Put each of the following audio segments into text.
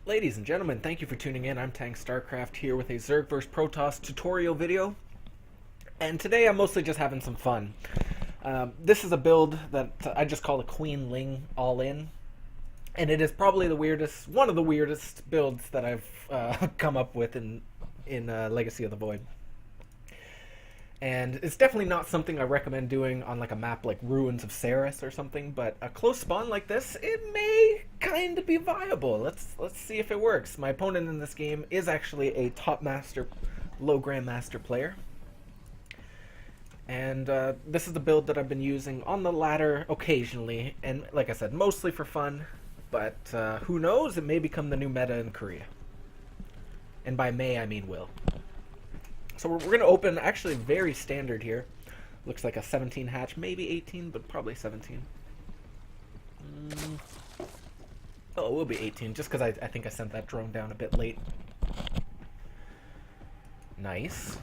Ladies and gentlemen, thank you for tuning in. I'm Tang StarCraft here with a Zerg vs Protoss tutorial video. And today I'm mostly just having some fun. This is a build that I just call a Queen-Ling all-in. And it is probably the weirdest, one of the weirdest builds that I've come up with in Legacy of the Void. And it's definitely not something I recommend doing on like a map like Ruins of Ceres or something, but a close spawn like this, it may kind of be viable. Let's see if it works. My opponent in this game is actually a top master, low grandmaster player. And this is the build that I've been using on the ladder occasionally, and like I said, mostly for fun, but who knows, it may become the new meta in Korea. And by may, I mean will. So we're going to open, actually very standard here. Looks like a 17 hatch, maybe 18, but probably 17. Oh, it will be 18, just because I think I sent that drone down a bit late. Nice.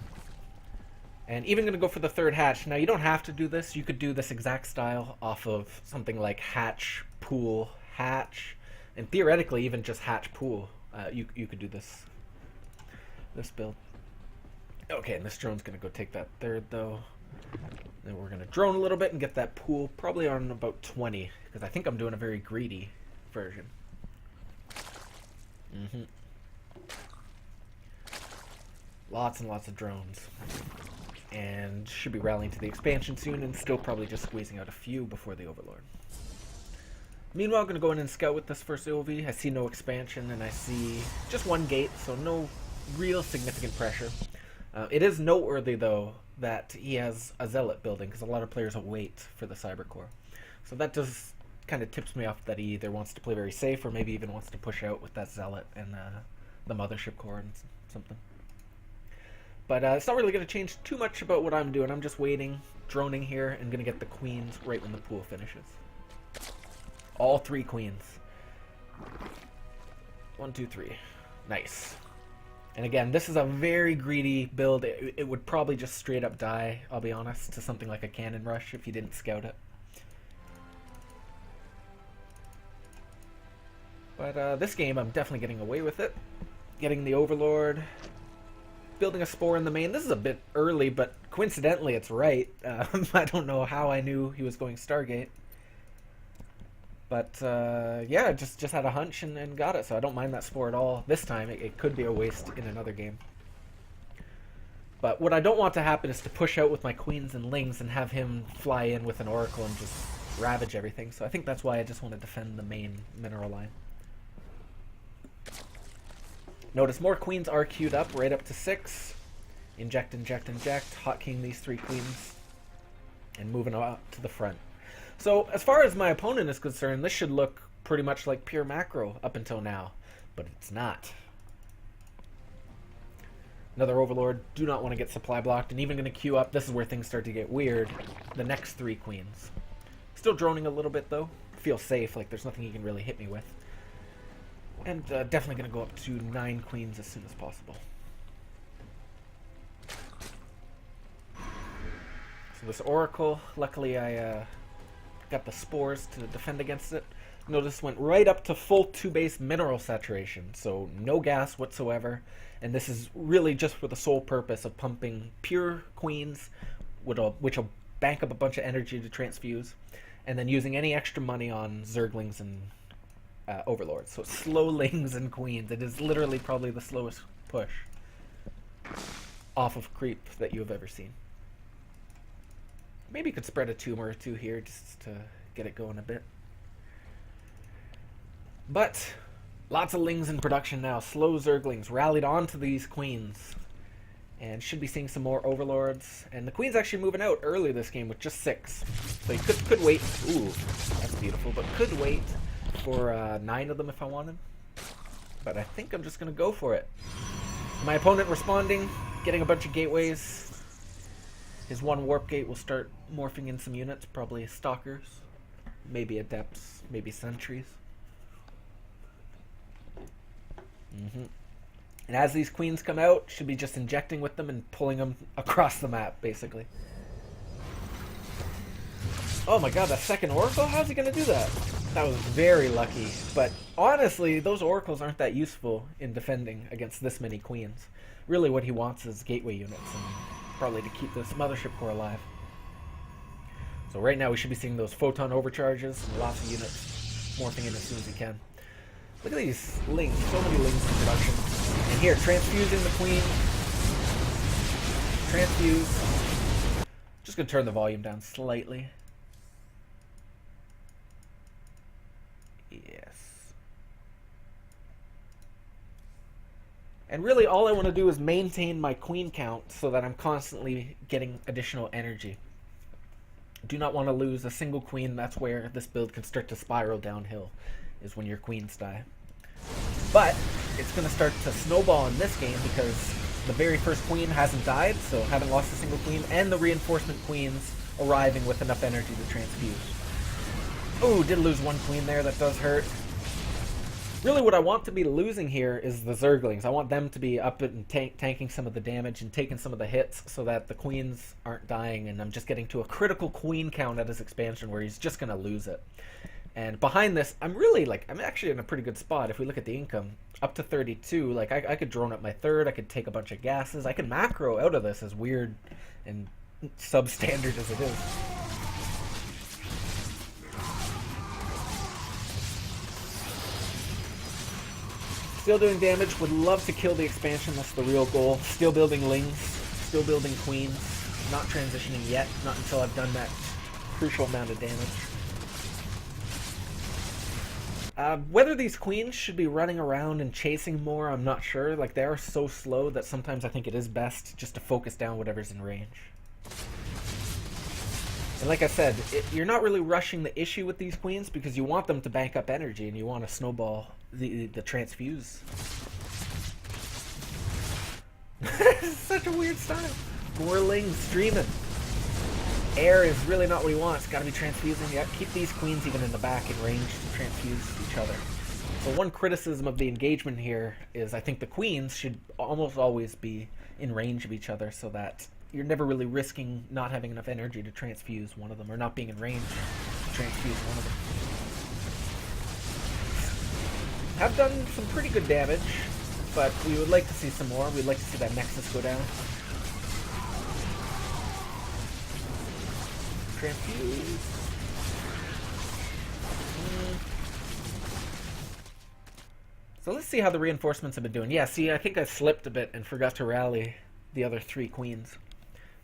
And even going to go for the third hatch. Now, you don't have to do this. You could do this exact style off of something like hatch, pool, hatch, and theoretically even just hatch, pool. You could do this build. Okay, and this drone's going to go take that third, though. Then we're going to drone a little bit and get that pool, probably on about 20, because I think I'm doing a very greedy version. Lots and lots of drones. And should be rallying to the expansion soon, and still probably just squeezing out a few before the Overlord. Meanwhile, I'm going to go in and scout with this first OV. I see no expansion, and I see just one gate, so no real significant pressure. It is noteworthy, though, that he has a Zealot building, because a lot of players will wait for the Cyber Core. So that does kind of tips me off that he either wants to play very safe, or maybe even wants to push out with that Zealot and the Mothership Core and something. But it's not really going to change too much about what I'm doing. I'm just waiting, droning here, and going to get the queens right when the pool finishes. All three queens. 1, 2, 3. Nice. And again, this is a very greedy build. It would probably just straight up die, I'll be honest, to something like a Cannon Rush if you didn't scout it. But this game, I'm definitely getting away with it. Getting the Overlord, building a Spore in the main. This is a bit early, but coincidentally it's right. I don't know how I knew he was going Stargate. But yeah, just had a hunch and got it, so I don't mind that Spore at all. This time, it could be a waste in another game. But what I don't want to happen is to push out with my queens and lings and have him fly in with an Oracle and just ravage everything. So I think that's why I just want to defend the main mineral line. Notice more queens are queued up, right up to 6. Inject, inject, inject. Hot king these 3 queens. And moving up to the front. So, as far as my opponent is concerned, this should look pretty much like pure macro up until now. But it's not. Another Overlord. Do not want to get supply blocked. And even going to queue up, this is where things start to get weird, the next 3 queens. Still droning a little bit, though. Feel safe, like there's nothing he can really hit me with. And definitely going to go up to 9 queens as soon as possible. So this Oracle, luckily I got the spores to defend against it. Notice went right up to full 2-base mineral saturation, so no gas whatsoever. And this is really just for the sole purpose of pumping pure queens, which will bank up a bunch of energy to transfuse, and then using any extra money on Zerglings and Overlords. So slow lings and queens. It is literally probably the slowest push off of creep that you have ever seen. Maybe you could spread a tumor or 2 here just to get it going a bit. But lots of lings in production now. Slow Zerglings rallied onto these queens. And should be seeing some more Overlords. And the queen's actually moving out early this game with just 6. So you could wait. Ooh, that's beautiful. But could wait for 9 of them if I wanted. But I think I'm just going to go for it. My opponent responding, getting a bunch of gateways. His 1 warp gate will start morphing in some units, probably stalkers, maybe adepts, maybe sentries. And as these queens come out, should be just injecting with them and pulling them across the map, basically. Oh my god, that second Oracle? How's he going to do that? That was very lucky, but honestly, those oracles aren't that useful in defending against this many queens. Really what he wants is gateway units, and probably to keep this mothership core alive. So right now we should be seeing those photon overcharges and lots of units morphing in as soon as he can. Look at these lings, so many lings in production. And here, transfusing the queen. Transfuse. Just gonna turn the volume down slightly. Yes. And really all I want to do is maintain my queen count so that I'm constantly getting additional energy. Do not want to lose a single queen. That's where this build can start to spiral downhill, is when your queens die. But it's going to start to snowball in this game because the very first queen hasn't died, so haven't lost a single queen, and the reinforcement queens arriving with enough energy to transfuse. Oh, did lose one queen there. That does hurt. Really what I want to be losing here is the Zerglings. I want them to be up and tanking some of the damage and taking some of the hits so that the queens aren't dying, and I'm just getting to a critical queen count at his expansion where he's just going to lose it. And behind this, I'm actually in a pretty good spot. If we look at the income, up to 32, like I could drone up my third, I could take a bunch of gases, I could macro out of this, as weird and substandard as it is. Still doing damage, would love to kill the expansion, that's the real goal. Still building lings, still building queens, not transitioning yet, not until I've done that crucial amount of damage. Whether these queens should be running around and chasing more, I'm not sure. Like, they are so slow that sometimes I think it is best just to focus down whatever's in range. And like I said, you're not really rushing the issue with these queens because you want them to bank up energy and you want to snowball the transfuse. Such a weird style. More lings streaming. Air is really not what he wants. Got to be transfusing. Yeah, keep these queens even in the back in range to transfuse each other. So one criticism of the engagement here is I think the queens should almost always be in range of each other so that you're never really risking not having enough energy to transfuse one of them or not being in range to transfuse one of them. Have done some pretty good damage, but we would like to see some more. We'd like to see that Nexus go down. Transfuse. So let's see how the reinforcements have been doing. Yeah, see, I think I slipped a bit and forgot to rally the other 3 queens.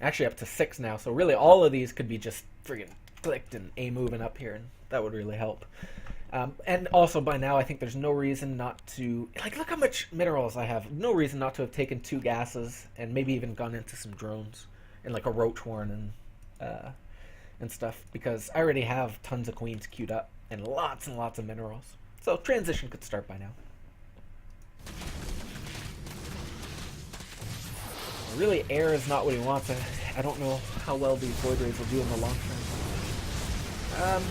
Actually up to 6 now, so really all of these could be just friggin' clicked and A-moving up here, and that would really help. And also by now I think there's no reason not to... Like, look how much minerals I have. No reason not to have taken 2 gases and maybe even gone into some drones and like a roach horn and stuff, because I already have tons of queens queued up and lots of minerals. So transition could start by now. Really, air is not what he wants. I don't know how well these Void Rays will do in the long term.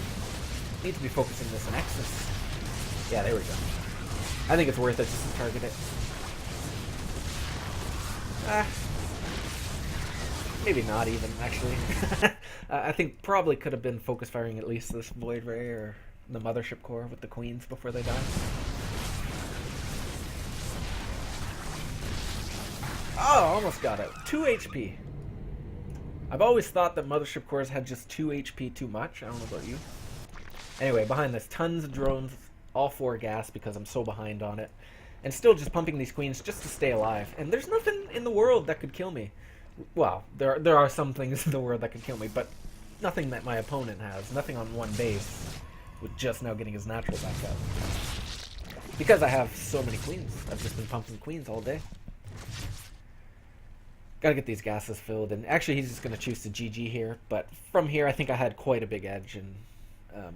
Need to be focusing this on Nexus. Yeah, there we go. I think it's worth it just to target it. Maybe not even, actually. I think probably could have been focus firing at least this Void Ray or the Mothership Core with the queens before they die. Oh, almost got it. 2 HP. I've always thought that Mothership Cores had just 2 HP too much. I don't know about you. Anyway, behind this, tons of drones, all 4 gas because I'm so behind on it. And still just pumping these queens just to stay alive. And there's nothing in the world that could kill me. Well, there are some things in the world that could kill me, but nothing that my opponent has. Nothing on one base with just now getting his natural back up. Because I have so many queens. I've just been pumping queens all day. Gotta get these gases filled, and actually he's just gonna choose to GG here, but from here I think I had quite a big edge and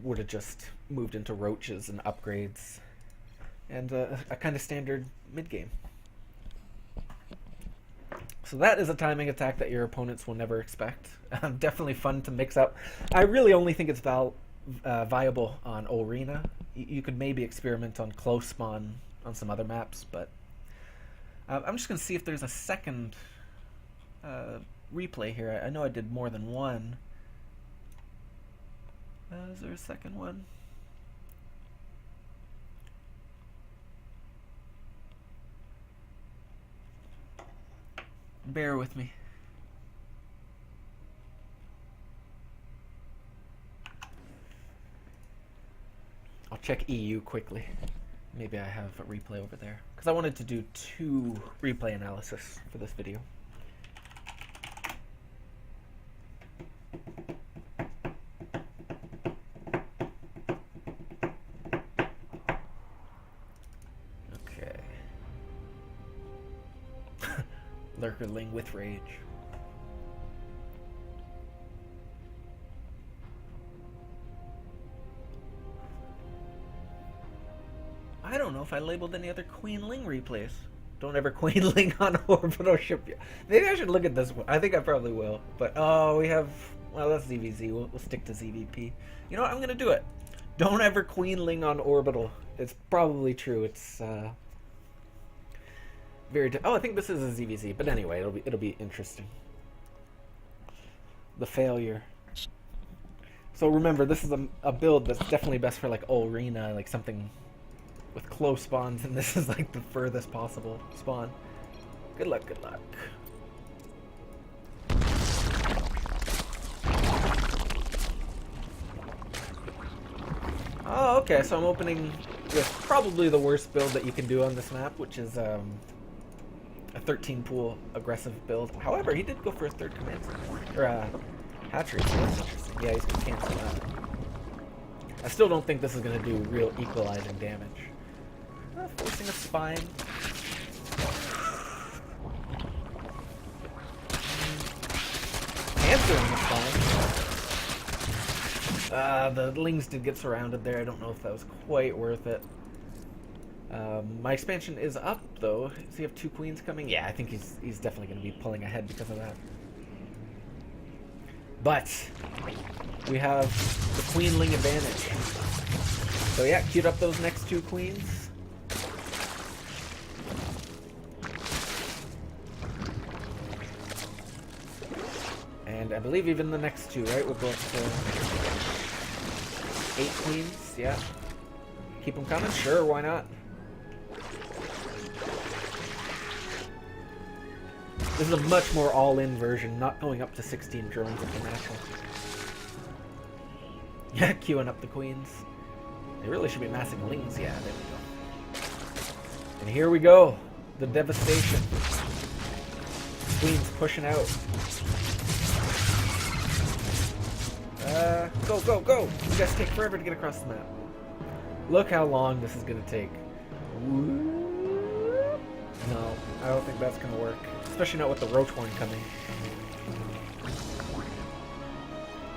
would have just moved into roaches and upgrades and a kind of standard mid game. So that is a timing attack that your opponents will never expect. Definitely fun to mix up. I really only think it's viable on Ulrena. You could maybe experiment on close spawn on some other maps, but I'm just gonna see if there's a second replay here. I know I did more than one. Is there a second one? Bear with me. I'll check EU quickly. Maybe I have a replay over there. Because I wanted to do 2 replay analysis for this video. Okay. Lurker-Ling with rage. I don't know if I labeled any other Queen-Ling replays. Don't ever Queen-Ling on orbital ship. Maybe I should look at this one. I think I probably will. But, oh, we have... Well, that's ZvZ. We'll stick to ZVP. You know what? I'm going to do it. Don't ever Queen-Ling on orbital. It's probably true. It's, very... Oh, I think this is a ZvZ. But anyway, it'll be interesting. The failure. So remember, this is a build that's definitely best for, like, Ulrena, like something... with close spawns, and this is like the furthest possible spawn. Good luck, good luck. Oh, okay, so I'm opening with probably the worst build that you can do on this map, which is a 13 pool aggressive build. However, he did go for a 3rd command center, or hatchery, so that's interesting. Yeah, he's gonna cancel that. I still don't think this is gonna do real equalizing damage. Forcing a spine. Answering the spine. The lings did get surrounded there. I don't know if that was quite worth it. My expansion is up, though. Does he have 2 queens coming? Yeah, I think he's definitely going to be pulling ahead because of that. But we have the Queen-Ling advantage. So yeah, queued up those next 2 queens. And I believe even the next 2, right? We'll go up to 8 queens, yeah. Keep them coming? Sure, why not? This is a much more all-in version, not going up to 16 drones at the natural. Yeah, queuing up the queens. They really should be massing lings. Yeah, there we go. And here we go. The devastation. Queens pushing out. Go, go, go! You guys take forever to get across the map. Look how long this is going to take. No, I don't think that's going to work. Especially not with the roach horn coming.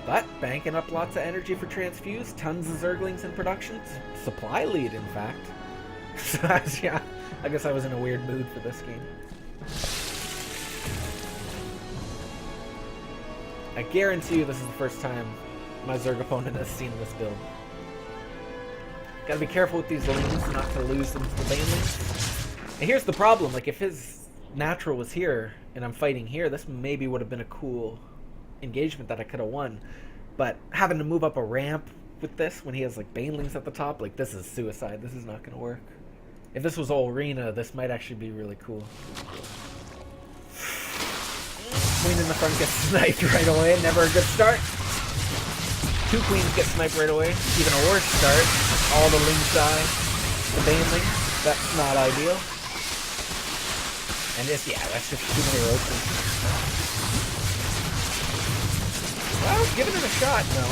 But, banking up lots of energy for transfuse. Tons of Zerglings in production. Supply lead, in fact. So, yeah, I guess I was in a weird mood for this game. I guarantee you this is the first time my Zerg opponent has seen this build. Gotta be careful with these lings, not to lose them to the banelings. And here's the problem, like if his natural was here, and I'm fighting here, this maybe would have been a cool engagement that I could have won. But having to move up a ramp with this, when he has like banelings at the top, like this is suicide, this is not gonna work. If this was Ulrena, this might actually be really cool. Queen in the front gets sniped right away. Never a good start. 2 queens get sniped right away. Even a worse start. All the lings die. The baneling. That's not ideal. And this, yeah, that's just too many roaches. Well, giving it a shot, no.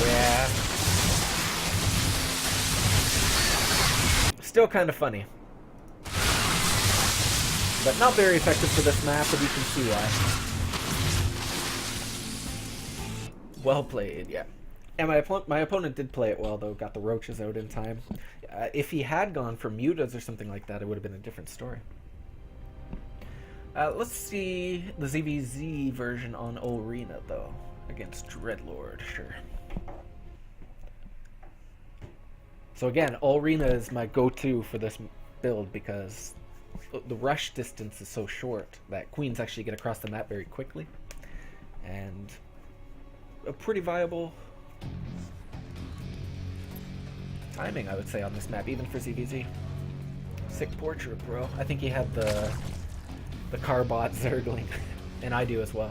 Yeah. Still kind of funny. But not very effective for this map, but you can see why. Well played, yeah. And my opponent did play it well, though. Got the roaches out in time. If he had gone for mutas or something like that, it would have been a different story. Let's see the ZvZ version on Ulrena, though. Against Dreadlord, sure. So again, Ulrena is my go-to for this build because the rush distance is so short that queens actually get across the map very quickly. And a pretty viable timing, I would say, on this map, even for ZvZ. Sick portrait, bro. I think he had the Carbot Zergling, and I do as well.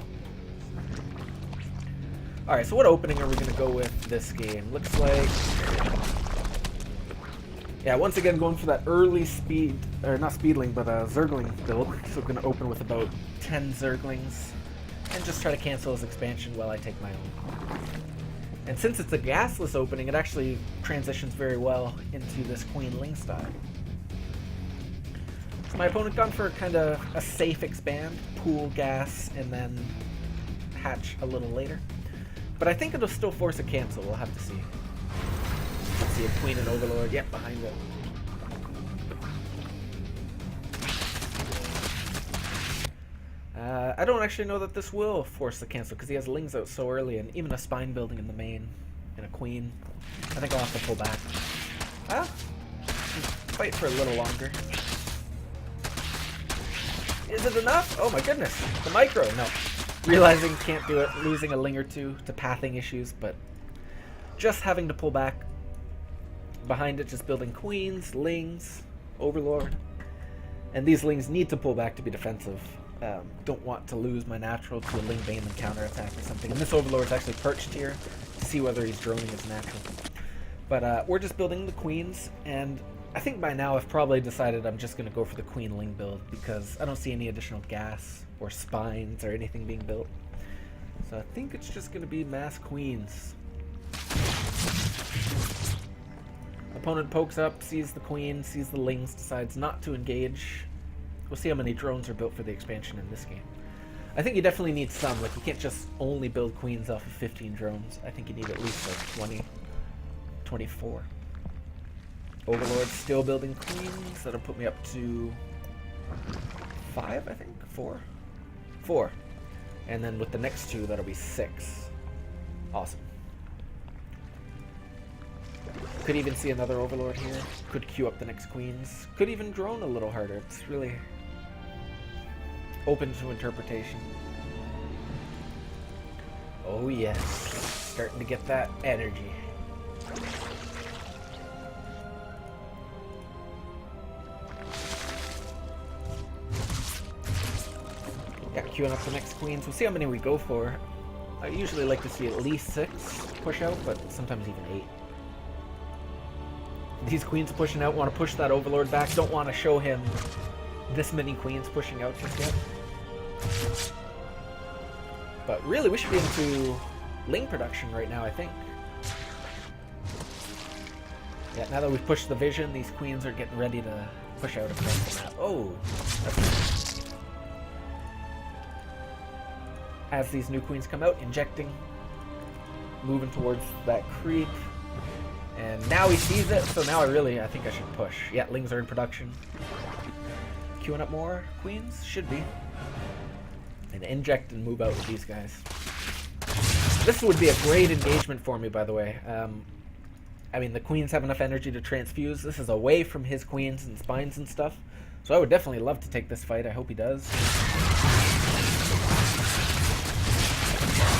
Alright, so what opening are we going to go with this game? Looks like... yeah, once again, going for that early speed, or not speedling, but Zergling build. So we're going to open with about 10 Zerglings, and just try to cancel his expansion while I take my own. And since it's a gasless opening, it actually transitions very well into this Queen-Ling style. So my opponent gone for kind of a safe expand, pool gas, and then hatch a little later. But I think it'll still force a cancel, we'll have to see. Let's see a Queen and Overlord, yep, behind it. I don't actually know that this will force the cancel because he has Lings out so early and even a spine building in the main and a Queen. I think I'll have to pull back. Ah, fight for a little longer. Is it enough? Oh my goodness, the micro, no. Realizing can't do it, losing a Ling or two to pathing issues, but just having to pull back. Behind it, just building Queens, Lings, Overlord. And these Lings need to pull back to be defensive. Don't want to lose my natural to a Ling Bane and counterattack or something. And this Overlord is actually perched here to see whether he's droning his natural. But we're just building the Queens, and I think by now I've probably decided I'm just going to go for the Queen-Ling build because I don't see any additional gas or spines or anything being built. So I think it's just going to be mass Queens. Opponent pokes up, sees the Queen, sees the Lings, decides not to engage. We'll see how many drones are built for the expansion in this game. I think you definitely need some. Like, you can't just only build Queens off of 15 drones. I think you need at least like 20, 24. Overlord still building Queens. That'll put me up to 5, I think? 4? 4. And then with the next 2, that'll be 6. Awesome. Could even see another Overlord here. Could queue up the next Queens. Could even drone a little harder. It's really open to interpretation. Oh yes. Starting to get that energy. Yeah, queuing up the next Queens. We'll see how many we go for. I usually like to see at least 6 push out, but sometimes even 8. These Queens pushing out, want to push that Overlord back. Don't want to show him this many Queens pushing out just yet. But really, we should be into Ling production right now, I think. Yeah, now that we've pushed the vision, these Queens are getting ready to push out across the map. Oh, that's nice. As these new Queens come out, injecting, moving towards that creep. And now he sees it, so now I think I should push. Yeah, Lings are in production. Queuing up more Queens? Should be. And inject and move out with these guys. This would be a great engagement for me, by the way. I mean, the Queens have enough energy to transfuse. This is away from his Queens and spines and stuff. So I would definitely love to take this fight. I hope he does.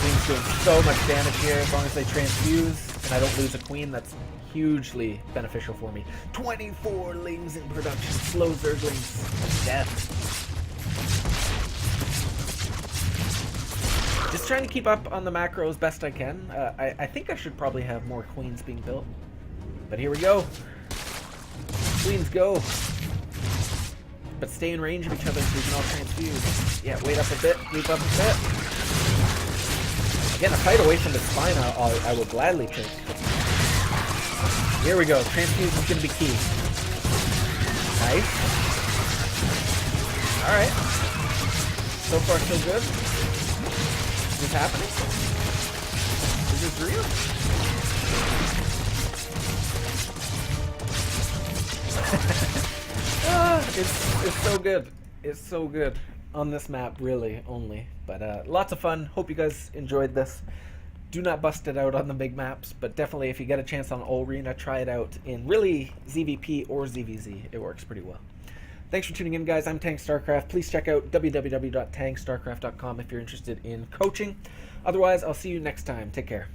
Queen's doing so much damage here as long as they transfuse. And I don't lose a Queen, that's hugely beneficial for me. 24 Lings in production, slow Zerglings, death. Just trying to keep up on the macro as best I can. I think I should probably have more Queens being built. But here we go. Queens go. But stay in range of each other so we can all transfuse. Yeah, wait up a bit, creep up a bit. Again, a fight away from the spine I will gladly take. Here we go. Transfuse is going to be key. Nice. Alright. So far, so good. Is this happening? Is this real? It's so good. It's so good. On this map, really, only. But lots of fun. Hope you guys enjoyed this. Do not bust it out on the big maps, but definitely if you get a chance on Ulrena, try it out in really ZVP or ZvZ. It works pretty well. Thanks for tuning in, guys. I'm Tang StarCraft. Please check out www.tangstarcraft.com if you're interested in coaching. Otherwise, I'll see you next time. Take care.